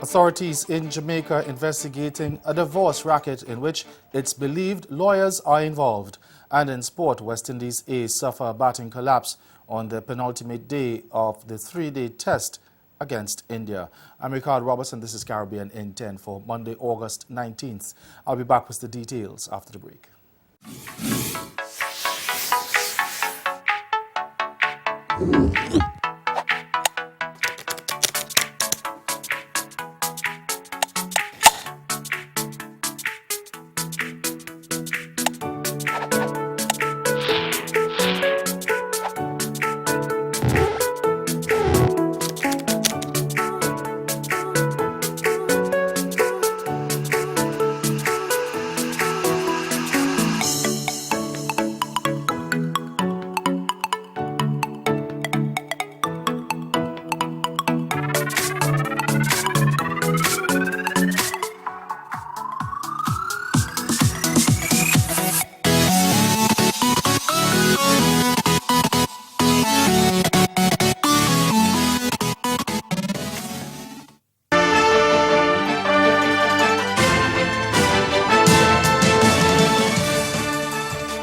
Authorities in Jamaica investigating a divorce racket in which it's believed lawyers are involved. And in sport, West Indies A suffer a batting collapse on the penultimate day of the three-day test against India. I'm Ricardo Robertson. This is Caribbean in 10 for Monday, August 19th. I'll be back with the details after the break.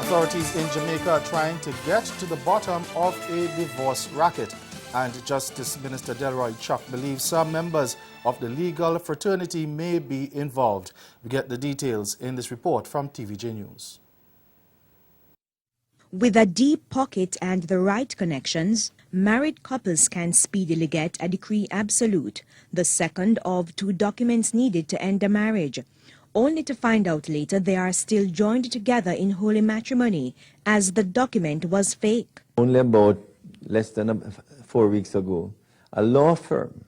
Authorities in Jamaica are trying to get to the bottom of a divorce racket, and Justice Minister Delroy Chuck believes some members of the legal fraternity may be involved. We get the details in this report from TVJ News. With a deep pocket and the right connections, married couples can speedily get a decree absolute, the second of two documents needed to end a marriage, only to find out later they are still joined together in holy matrimony, as the document was fake. Only about less than 4 weeks ago, a law firm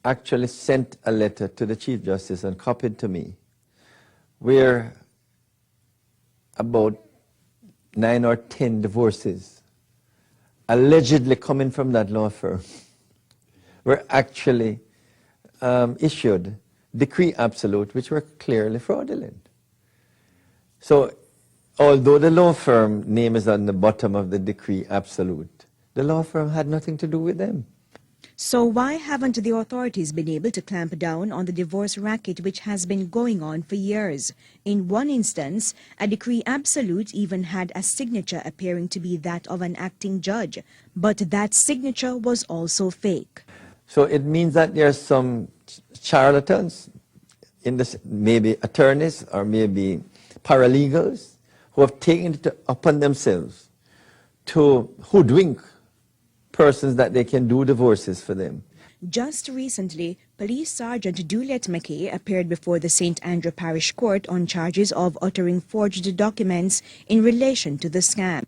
actually sent a letter to the Chief Justice and copied to me, where about 9 or 10 divorces allegedly coming from that law firm were actually issued decree absolute, which were clearly fraudulent. So, although the law firm name is on the bottom of the decree absolute, the law firm had nothing to do with them. So why haven't the authorities been able to clamp down on the divorce racket which has been going on for years? In one instance, a decree absolute even had a signature appearing to be that of an acting judge, but that signature was also fake. So it means that there are some charlatans, in this, maybe attorneys or maybe paralegals, who have taken it upon themselves to hoodwink persons that they can do divorces for them. Just recently, Police Sergeant Juliet McKay appeared before the St. Andrew Parish Court on charges of uttering forged documents in relation to the scam.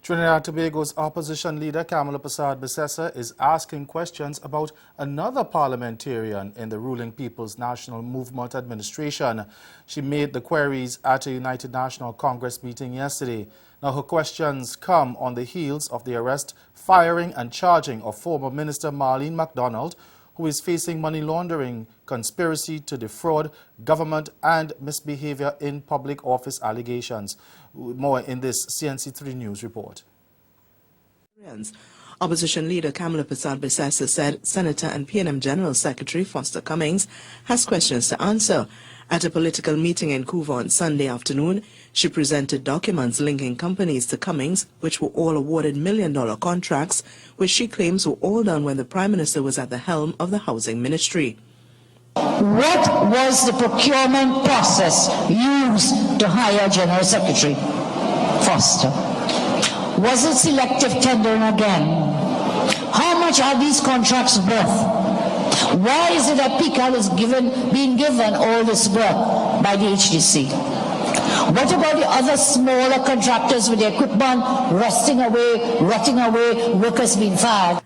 Trinidad and Tobago's opposition leader Kamala Persad-Bissessar is asking questions about another parliamentarian in the ruling People's National Movement administration. She made the queries at a United National Congress meeting yesterday. Now, her questions come on the heels of the arrest, firing and charging of former Minister Marlene MacDonald, who is facing money laundering, conspiracy to defraud government and misbehavior in public office allegations. More in this CNC3 News report. Opposition leader Kamala Persad-Bissessar said Senator and PNM General Secretary Foster Cummings has questions to answer. At a political meeting in Couva on Sunday afternoon, she presented documents linking companies to Cummings, which were all awarded million-dollar contracts, which she claims were all done when the Prime Minister was at the helm of the Housing Ministry. What was the procurement process used to hire General Secretary Foster? Was it selective tendering again? How much are these contracts worth? Why is it that PICAL is being given all this work by the HDC? What about the other smaller contractors with their equipment rotting away, workers being fired?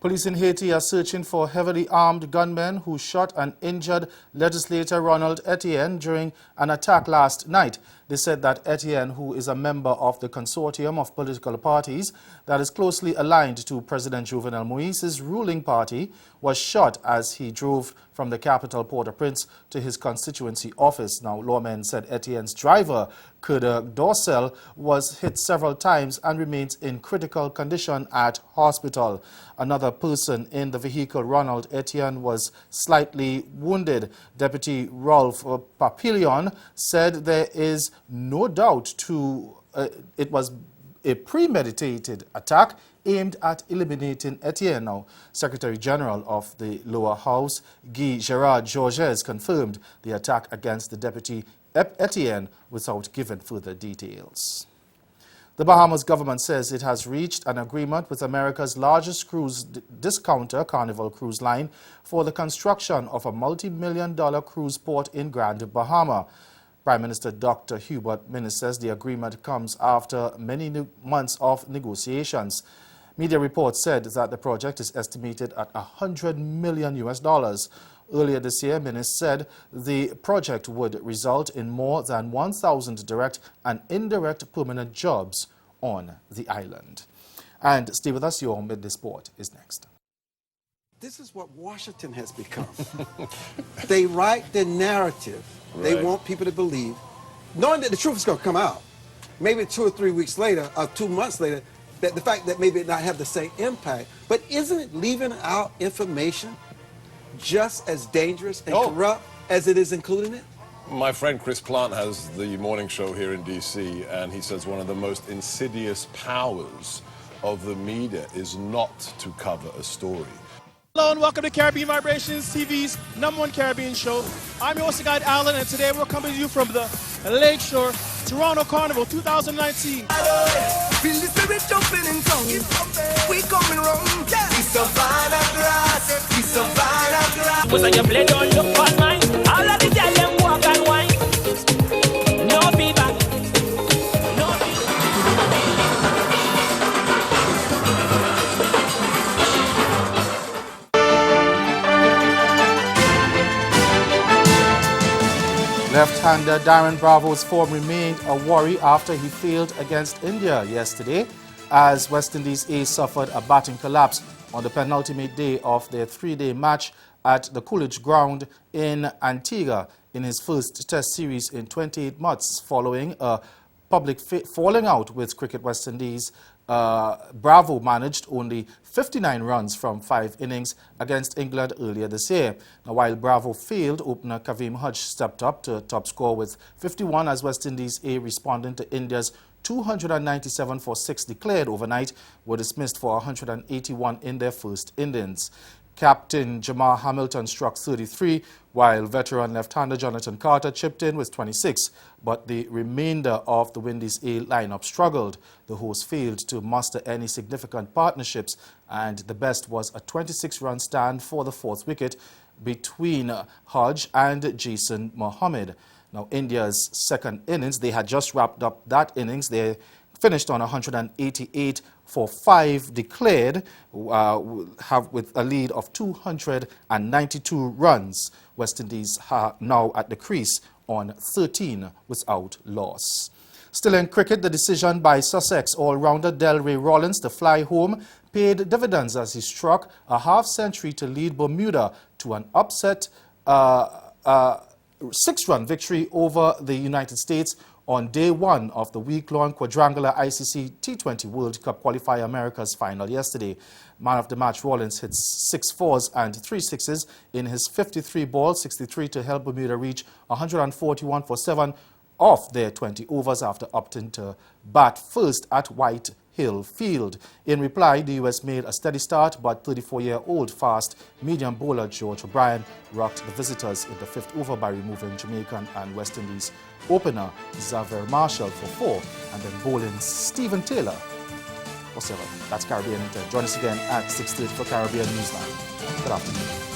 Police in Haiti are searching for heavily armed gunmen who shot and injured legislator Ronald Etienne during an attack last night. They said that Etienne, who is a member of the consortium of political parties that is closely aligned to President Jovenel Moise's ruling party, was shot as he drove from the capital Port-au-Prince to his constituency office. Now, lawmen said Etienne's driver, Kurda Dorsel, was hit several times and remains in critical condition at hospital. Another person in the vehicle, Ronald Etienne, was slightly wounded. Deputy Rolf Papillon said there is no doubt it was a premeditated attack aimed at eliminating Etienne. Now, Secretary General of the Lower House, Guy Gerard Georges, confirmed the attack against the Deputy Etienne without giving further details. The Bahamas government says it has reached an agreement with America's largest cruise discounter, Carnival Cruise Line, for the construction of a multi-million-dollar cruise port in Grand Bahama. Prime Minister Dr. Hubert Minnis says the agreement comes after many months of negotiations. Media reports said that the project is estimated at $100 million. Earlier this year, Minnis said the project would result in more than 1,000 direct and indirect permanent jobs on the island. And stay with us, your Midday Sport is next. This is what Washington has become. They write the narrative. Right. They want people to believe, knowing that the truth is going to come out. Maybe 2 or 3 weeks later, or 2 months later, that the fact that maybe it not have the same impact. But isn't it leaving out information just as dangerous and corrupt as it is including it? My friend Chris Plant has the morning show here in D.C., and he says one of the most insidious powers of the media is not to cover a story. Hello and welcome to Caribbean Vibrations TV's #1 Caribbean show. I'm your host guide Alan, and today we're coming to you from the Lakeshore Toronto Carnival 2019. Feel the spirit jumping in tongue. We coming round. We Savannah grass. We Savannah grass. Was I your play don't look on mine. All of the girls them walk and wine. No feedback. No feedback. Left-hander Darren Bravo's form remained a worry after he failed against India yesterday, as West Indies ace suffered a batting collapse on the penultimate day of their 3-day match at the Coolidge Ground in Antigua in his first Test series in 28 months following a public falling out with Cricket West Indies. Bravo managed only 59 runs from 5 innings against England earlier this year. Now, while Bravo failed, opener Kavem Hudge stepped up to top score with 51 as West Indies A, responding to India's 297 for 6 declared overnight, were dismissed for 181 in their first innings. Captain Jamar Hamilton struck 33, while veteran left-hander Jonathan Carter chipped in with 26, but the remainder of the Windies A lineup struggled. The hosts failed to muster any significant partnerships, and the best was a 26-run stand for the 4th wicket between Hodge and Jason Mohammed. Now, India's second innings, they had just wrapped up that innings. They finished on 188 for 5 declared, with a lead of 292 runs. West Indies are now at the crease on 13 without loss. Still in cricket, the decision by Sussex all-rounder Delray Rollins to fly home paid dividends as he struck a half-century to lead Bermuda to an upset 6-run victory over the United States on day 1 of the week-long quadrangular ICC T20 World Cup Qualifier Americas final yesterday. Man of the match Rollins hit 6 fours and 3 sixes in his 53 balls, 63 to help Bermuda reach 141 for 7 off their 20 overs after opting to bat first at White Hill Field. In reply, the U.S. made a steady start, but 34-year-old fast medium bowler George O'Brien rocked the visitors in the 5th over by removing Jamaican and West Indies opener Xavier Marshall for 4 and then bowling Stephen Taylor for 7. That's Caribbean Inter. Join us again at 6:30 for Caribbean Newsline. Good afternoon.